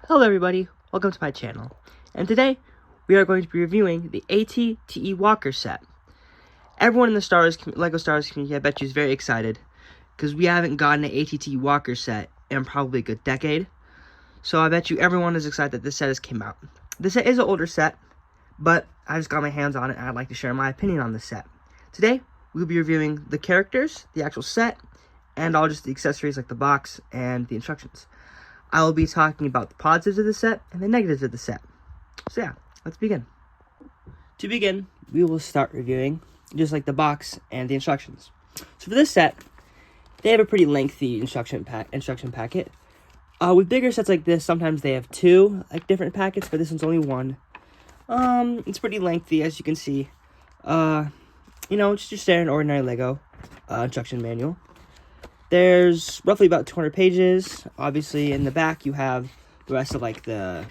Hello everybody, welcome to my channel, and today we are going to be reviewing the AT-TE Walker set. Everyone in the LEGO Star Wars community, I bet you, is very excited, because we haven't gotten an AT-TE Walker set in probably a good decade, so I bet you everyone is excited that this set has came out. This set is an older set, but I just got my hands on it, and I'd like to share my opinion on this set. Today, we'll be reviewing the characters, the actual set, and all just the accessories like the box and the instructions. I will be talking about the positives of the set and the negatives of the set. So yeah, let's begin. To begin, we will start reviewing just like the box and the instructions. So for this set, they have a pretty lengthy instruction packet. With bigger sets like this, sometimes they have two different packets, but this one's only one. It's pretty lengthy, as you can see. It's just standard ordinary Lego instruction manual. There's roughly about 200 pages. Obviously, in the back, you have the rest of, the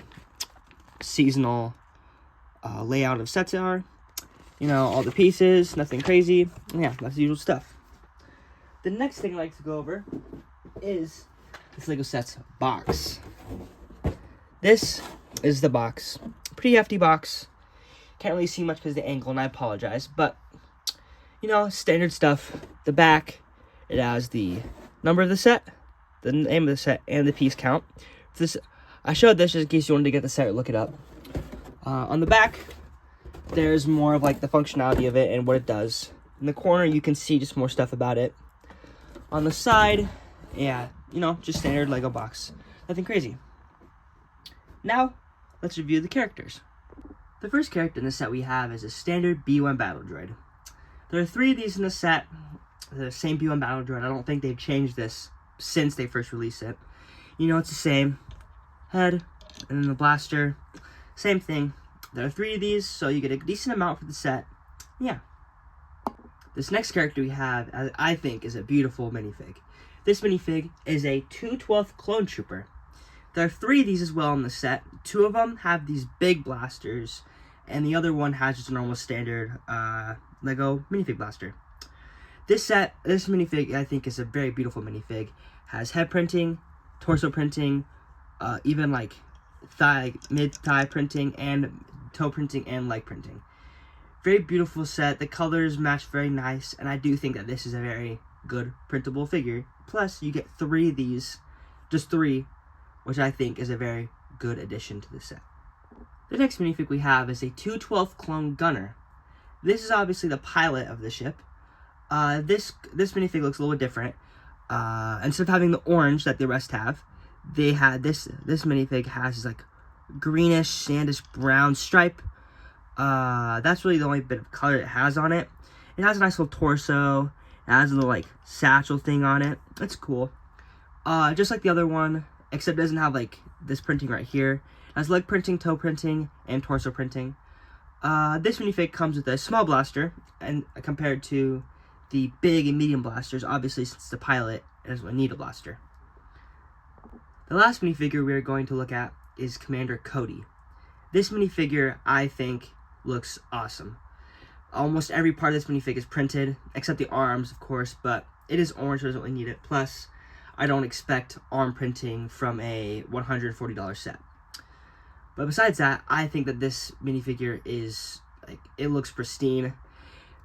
seasonal layout of sets are. All the pieces, nothing crazy. Yeah, that's the usual stuff. The next thing I'd like to go over is this LEGO sets box. This is the box. Pretty hefty box. Can't really see much because of the angle, and I apologize. But, standard stuff. The back. It has the number of the set, the name of the set, and the piece count. I showed this just in case you wanted to get the set or look it up. On the back, there's more of the functionality of it and what it does. In the corner, you can see just more stuff about it. On the side, yeah, just standard Lego box. Nothing crazy. Now, let's review the characters. The first character in the set we have is a standard B-1 battle droid. There are 3 of these in the set. The same B-1 battle droid. I don't think they've changed this since they first released it. It's the same head and then the blaster. Same thing. There are 3 of these, so you get a decent amount for the set. Yeah. This next character we have, I think, is a beautiful minifig. This minifig is a 2/12 clone trooper. There are 3 of these as well in the set. 2 of them have these big blasters, and the other one has just a normal standard Lego minifig blaster. This minifig, I think, is a very beautiful minifig. Has head printing, torso printing, even mid-thigh printing, and toe printing, and leg printing. Very beautiful set. The colors match very nice, and I do think that this is a very good printable figure. Plus, you get 3 of these, just 3, which I think is a very good addition to the set. The next minifig we have is a 2/12 clone gunner. This is obviously the pilot of the ship. This minifig looks a little bit different. Instead of having the orange that the rest have, they had this minifig has this greenish, sandish brown stripe. That's really the only bit of color it has on it. It has a nice little torso. It has a little satchel thing on it. It's cool. Just like the other one, except it doesn't have this printing right here. It has leg printing, toe printing, and torso printing. This minifig comes with a small blaster, and compared to the big and medium blasters, obviously since the pilot doesn't need a blaster. The last minifigure we are going to look at is Commander Cody. This minifigure, I think, looks awesome. Almost every part of this minifig is printed, except the arms, of course, but it is orange, so it doesn't really need it. Plus, I don't expect arm printing from a $140 set. But besides that, I think that this minifigure is, it looks pristine.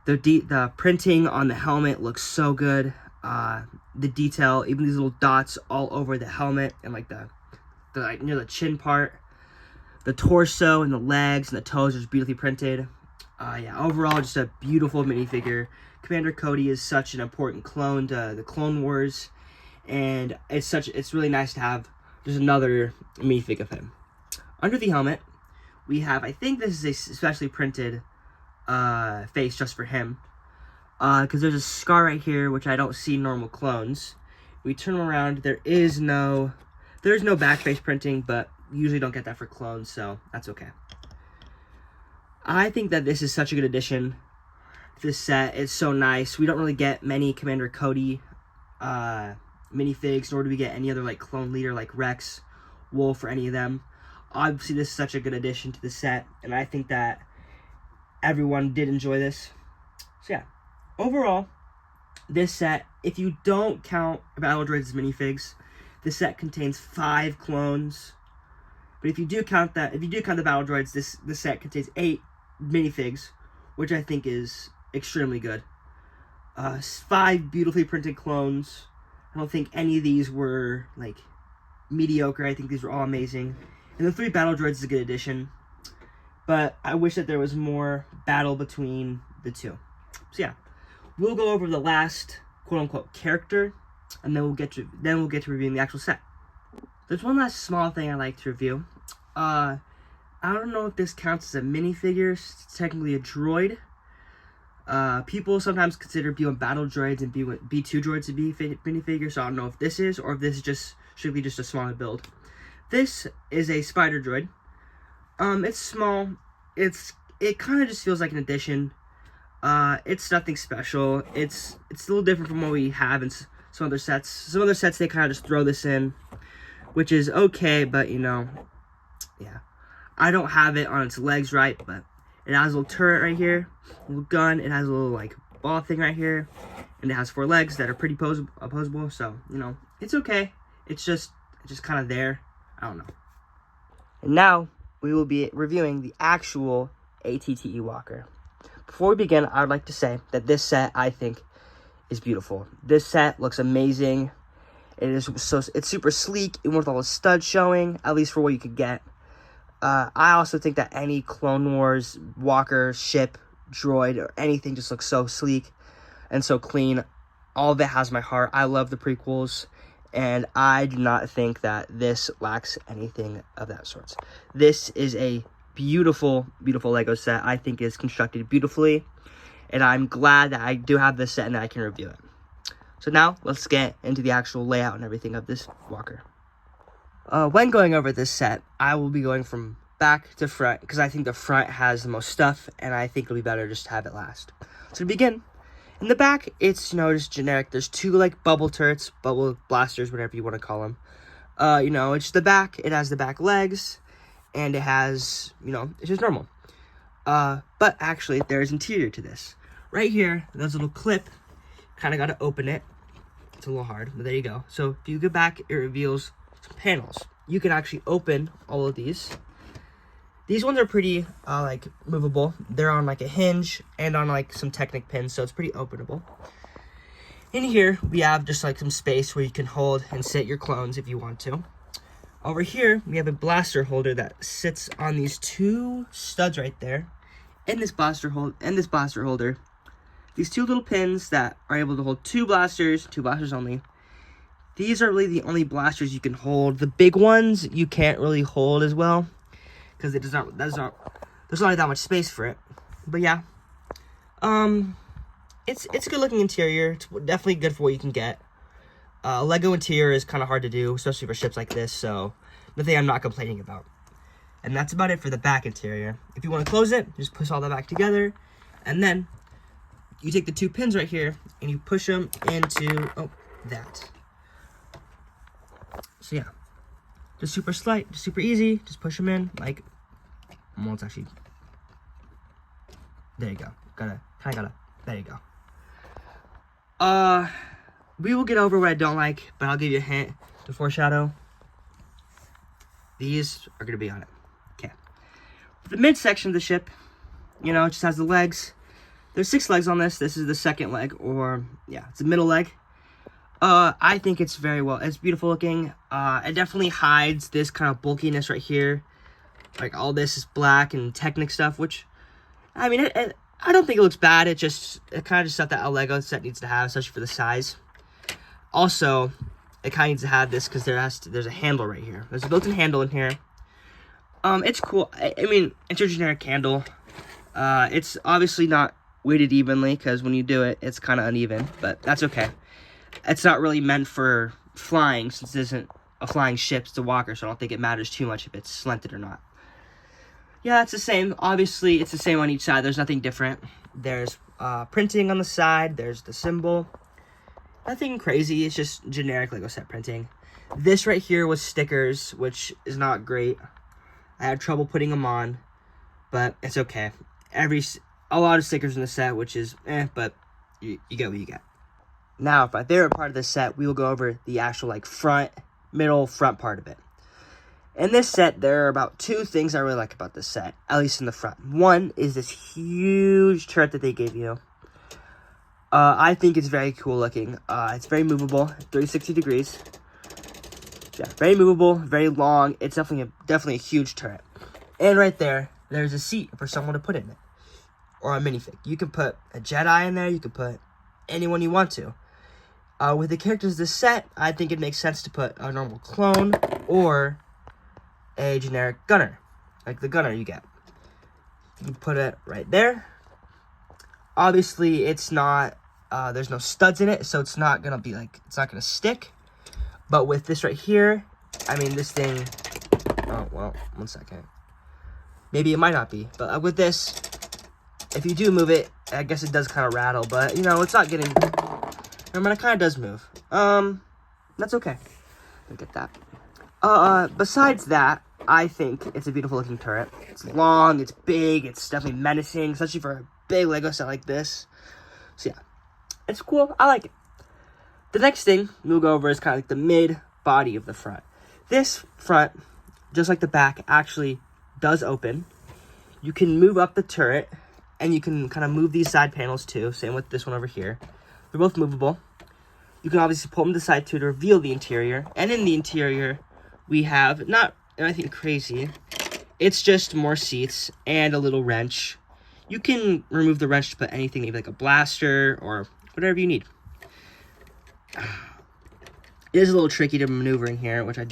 The printing on the helmet looks so good. The detail, even these little dots all over the helmet and near the chin part. The torso and the legs and the toes are just beautifully printed. Yeah, overall, just a beautiful minifigure. Commander Cody is such an important clone to the Clone Wars, and it's really nice to have just another minifig of him. Under the helmet, we have, I think this is a specially printed face just for him, because there's a scar right here which I don't see in normal clones. We turn him around, there's no back face printing, but usually don't get that for clones, so that's okay. I think that this is such a good addition to this set. It's so nice. We don't really get many Commander Cody minifigs, nor do we get any other clone leader like Rex, Wolf, or any of them. Obviously, this is such a good addition to the set, and I think that everyone did enjoy this. So yeah, overall, this set, if you don't count Battle Droids as minifigs, this set contains 5 clones, But if you do count the battle droids, this set contains 8 minifigs, which I think is extremely good. 5 beautifully printed clones. I don't think any of these were like mediocre. I think these were all amazing. And the 3 battle droids is a good addition. But I wish that there was more battle between the 2. So yeah, we'll go over the last quote-unquote character, and then we'll get to reviewing the actual set. There's one last small thing I like to review. I don't know if this counts as a minifigure. It's technically a droid. People sometimes consider B1 battle droids and B2 droids to be minifigures, so I don't know if this is, or if this is just strictly just a smaller build. This is a spider droid. It's small. It kind of just feels like an addition. It's nothing special. It's a little different from what we have in some other sets. Some other sets they kind of just throw this in, which is okay, but you know, yeah. I don't have it on its legs right, but it has a little turret right here, a little gun. It has a little like ball thing right here, and it has 4 legs that are pretty opposable. So you know, it's okay. It's just kind of there. I don't know. And now we will be reviewing the actual AT-TE Walker. Before we begin, I would like to say that this set I think is beautiful. This set looks amazing. It's super sleek, even with all the studs showing, at least for what you could get. I also think that any Clone Wars walker, ship, droid, or anything just looks so sleek and so clean. All of it has my heart. I love the prequels, and I do not think that this lacks anything of that sort. This is a beautiful, beautiful Lego set. I think is constructed beautifully, and I'm glad that I do have this set and that I can review it. So now, let's get into the actual layout and everything of this walker. When going over this set, I will be going from back to front, because I think the front has the most stuff, and I think it'll be better just to have it last. So to begin, in the back, it's, you know, just generic. There's 2, like, bubble turrets, bubble blasters, whatever you want to call them. You know, it's the back. It has the back legs, and it has, you know, it's just normal. But actually, there's interior to this. Right here, there's a little clip. Kind of got to open it. It's a little hard, but there you go. So if you go back, it reveals some panels. You can actually open all of these. These ones are pretty, like, movable. They're on, like, a hinge and on, like, some Technic pins, so it's pretty openable. In here, we have just, like, some space where you can hold and sit your clones if you want to. Over here, we have a blaster holder that sits on these 2 studs right there. In this blaster holder, these 2 little pins that are able to hold 2 blasters only. These are really the only blasters you can hold. The big ones you can't really hold as well, because there's not that much space for it. But yeah, it's a good looking interior. It's definitely good for what you can get. Lego interior is kind of hard to do, especially for ships like this. So nothing I'm not complaining about. And that's about it for the back interior. If you want to close it, just push all that back together, and then you take the 2 pins right here and you push them into that. So yeah, just super slight, just super easy. Just push them in, like, well, it's actually, there you go. There you go. We will get over what I don't like, but I'll give you a hint to foreshadow. These are gonna be on it. Okay. The midsection of the ship, you know, it just has the legs. There's 6 legs on this. This is the second leg, or yeah, it's the middle leg. I think it's it's beautiful looking. It definitely hides this kind of bulkiness right here. Like, all this is black and Technic stuff, which, I mean, I don't think it looks bad. It kind of just stuff that a Lego set needs to have, especially for the size. Also, it kind of needs to have this because there's a handle right here. There's a built-in handle in here. It's cool. I mean, it's your generic handle. It's obviously not weighted evenly, because when you do it, it's kind of uneven, but that's okay. It's not really meant for flying, since it isn't a flying ship, it's a walker, so I don't think it matters too much if it's slanted or not. Yeah, it's the same. Obviously, it's the same on each side. There's nothing different. There's printing on the side. There's the symbol. Nothing crazy. It's just generic Lego set printing. This right here was stickers, which is not great. I had trouble putting them on, but it's okay. A lot of stickers in the set, which is but you get what you get. Now, for my favorite part of this set, we will go over the actual, like, front part of it. In this set, there are about 2 things I really like about this set, at least in the front. One is this huge turret that they gave you. I think it's very cool looking. It's very movable, 360 degrees. Yeah, very movable, very long. It's definitely a huge turret. And right there, there's a seat for someone to put in it, or a minifig. You can put a Jedi in there. You can put anyone you want to. With the characters of this set, I think it makes sense to put a normal clone or a generic gunner, like the gunner you get. You can put it right there. Obviously, it's not, there's no studs in it, so it's not gonna be like, it's not gonna stick. But with this right here, I mean, this thing, oh, well, 1 second. Maybe it might not be, but with this, if you do move it, I guess it does kind of rattle, but, you know, it's not getting, I mean, it kind of does move. That's okay. Look at that. Besides that, I think it's a beautiful looking turret. It's long, it's big, it's definitely menacing, especially for a big Lego set like this. So yeah, it's cool. I like it. The next thing we'll go over is kind of like the mid body of the front. This front, just like the back, actually does open. You can move up the turret, and you can kind of move these side panels too. Same with this one over here. They're both movable. You can obviously pull them to the side too to reveal the interior. And in the interior, we have not anything crazy. It's just more seats and a little wrench. You can remove the wrench to put anything, maybe like a blaster or whatever you need. It is a little tricky to maneuver in here, which I'm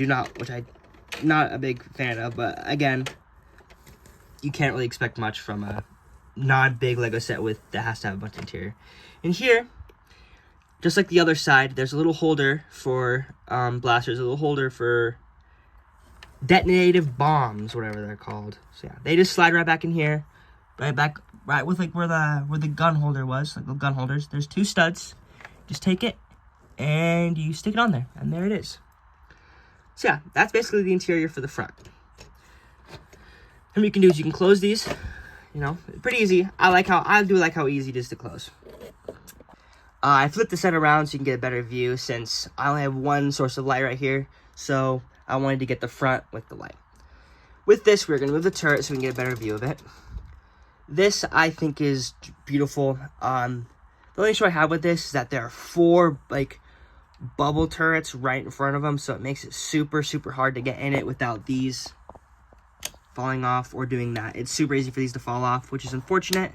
not a big fan of, but again, you can't really expect much from a non-big Lego set that has to have a bunch of interior. In here, just like the other side, there's a little holder for blasters, a little holder for detonative bombs, whatever they're called. So yeah, they just slide right back in here, right with like where the gun holder was, like the gun holders. There's 2 studs. Just take it and you stick it on there, and there it is. So yeah, that's basically the interior for the front. And what you can do is you can close these, you know, pretty easy. I do like how easy it is to close. I flipped the set around so you can get a better view, since I only have one source of light right here, so I wanted to get the front with the light. With this, we're going to move the turret so we can get a better view of it. This, I think, is beautiful. The only issue I have with this is that there are 4, like, bubble turrets right in front of them, so it makes it super, super hard to get in it without these falling off or doing that. It's super easy for these to fall off, which is unfortunate,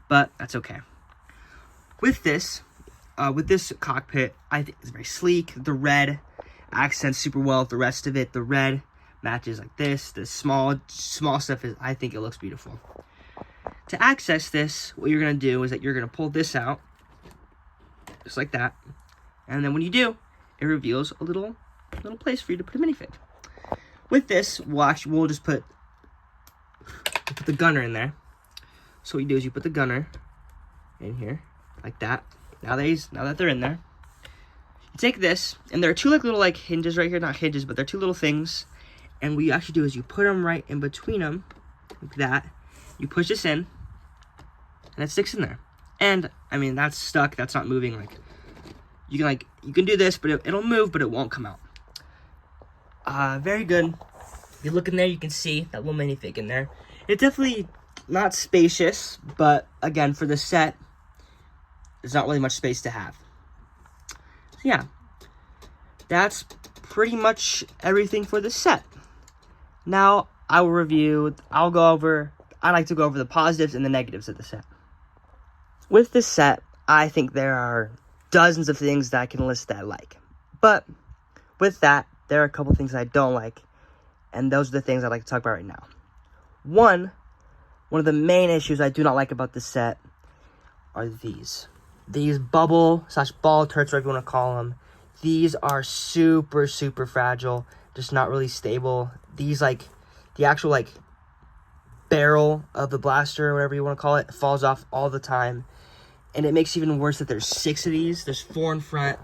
but that's okay. With this cockpit, I think it's very sleek. The red accents super well with the rest of it. The red matches like this. The small stuff is, I think it looks beautiful. To access this, what you're going to do is that you're going to pull this out, just like that. And then when you do, it reveals a little place for you to put a minifig. With this, we'll just put the gunner in there. So what you do is you put the gunner in here, like that. Now that they're in there, you take this, and there are 2 little hinges right here, not hinges, but they're 2 little things. And what you actually do is you put them right in between them, like that. You push this in, and it sticks in there. And I mean, that's stuck. That's not moving. You can do this, but it'll move, but it won't come out. Very good. If you look in there, you can see that little minifig in there. It's definitely not spacious, but again, for the set, there's not really much space to have. So yeah, that's pretty much everything for the set. Now, I like to go over the positives and the negatives of the set. With this set, I think there are dozens of things that I can list that I like. But with that, there are a couple things I don't like, and those are the things I'd like to talk about right now. One of the main issues I do not like about this set are these. These bubble/ball turrets, whatever you want to call them. These are super, super fragile, just not really stable. These, the actual, barrel of the blaster, or whatever you want to call it, falls off all the time. And it makes it even worse that there's 6 of these. There's 4 in front,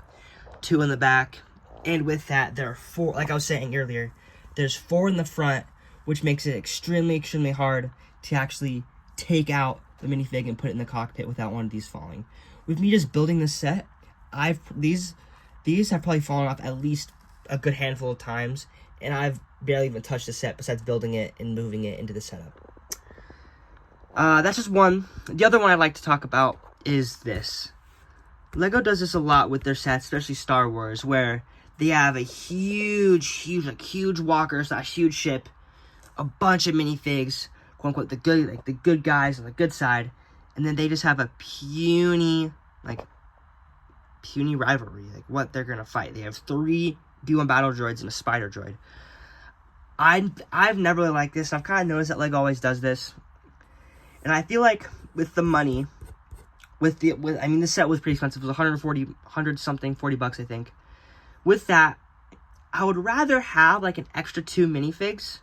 2 in the back. And with that, there are 4, like I was saying earlier, there's 4 in the front, which makes it extremely, extremely hard to actually take out the minifig and put it in the cockpit without one of these falling. With me just building this set, these have probably fallen off at least a good handful of times, and I've barely even touched the set besides building it and moving it into the setup. That's just one. The other one I'd like to talk about is this. LEGO does this a lot with their sets, especially Star Wars, where they have a huge walker / huge ship, a bunch of minifigs, quote unquote, the good guys on the good side, and then they just have a puny rivalry, like what they're gonna fight. They have 3 B1 battle droids and a spider droid. I've never really liked this. I've kind of noticed that LEGO always does this, and I feel like with the money, I mean, this set was pretty expensive. It was $40 I think. With that, I would rather have like an extra 2 minifigs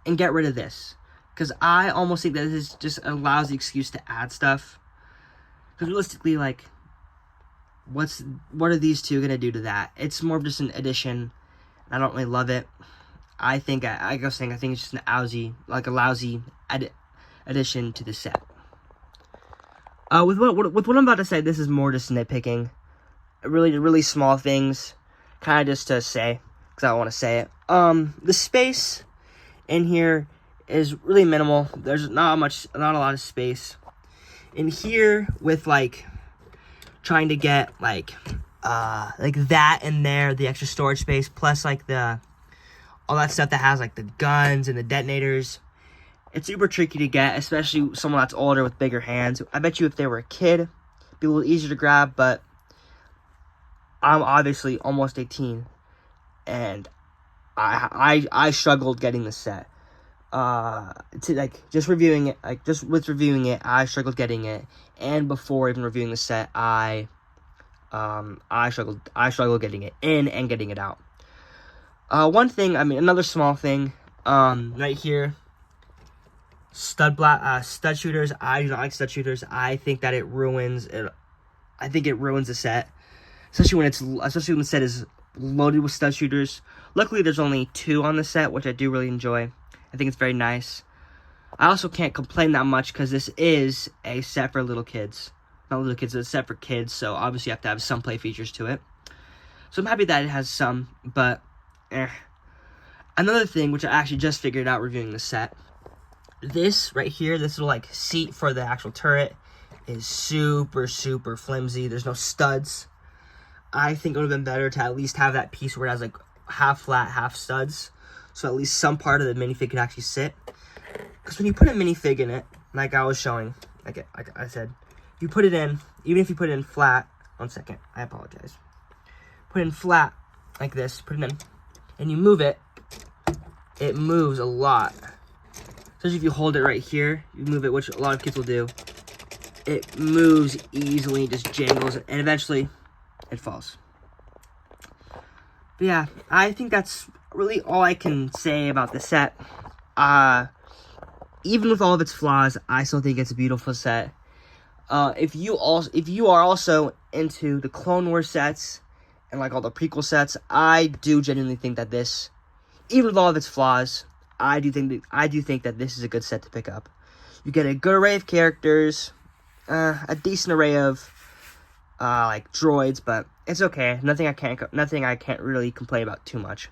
and get rid of this, because I almost think that this just allows the excuse to add stuff. Because realistically, like, what are these 2 gonna do to that? It's more of just an addition. I don't really love it. I think it's just a lousy addition to the set. With what I'm about to say, this is more just nitpicking. Really small things, kind of just to say, because I don't want to say it. The space in here is really minimal. There's not a lot of space in here, with like trying to get like that in there, the extra storage space, plus like all that stuff that has like the guns and the detonators. It's super tricky to get, especially someone that's older with bigger hands. I bet you if they were a kid, it'd be a little easier to grab, but I'm obviously almost 18, and I struggled getting this set. Just with reviewing it, I struggled getting it, and before even reviewing the set, I struggled getting it in and getting it out. Another small thing, right here, stud shooters. I do not like stud shooters. I think that it ruins it. I think it ruins the set, especially when the set is loaded with stud shooters. Luckily, there's only 2 on the set, which I do really enjoy. I think it's very nice. I also can't complain that much because this is a set for little kids. Not little kids, it's a set for kids, so obviously you have to have some play features to it. So I'm happy that it has some, but Another thing, which I actually just figured out reviewing the set, this right here, this little like seat for the actual turret, is super flimsy. There's no studs. I think it would have been better to at least have that piece where it has like half flat, half studs, so at least some part of the minifig could actually sit. Because when you put a minifig in it, like I was showing, like I said, you put it in, even if you put it in flat, 1 second, I apologize. Put it in flat, like this, put it in, and you move it, it moves a lot. Especially if you hold it right here, you move it, which a lot of kids will do. It moves easily, just jangles, and eventually it falls. But yeah, I think that's really all I can say about the set. Even with all of its flaws, I still think it's a beautiful set. If you are also into the Clone Wars sets and like all the prequel sets, I do genuinely think that this, even with all of its flaws, I do think that this is a good set to pick up. You get a good array of characters, a decent array of like droids, but it's okay. Nothing I can't really complain about too much.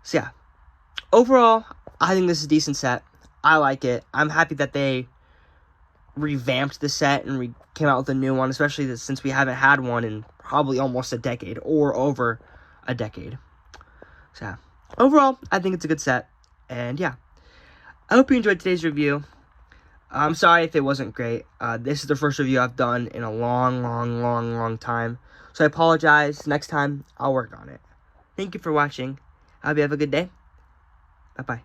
So yeah, overall, I think this is a decent set. I like it. I'm happy that they revamped the set and came out with a new one, especially since we haven't had one in probably almost a decade or over a decade. So yeah, overall, I think it's a good set. And yeah, I hope you enjoyed today's review. I'm sorry if it wasn't great. This is the first review I've done in a long time. So I apologize. Next time, I'll work on it. Thank you for watching. I hope you have a good day. Bye-bye.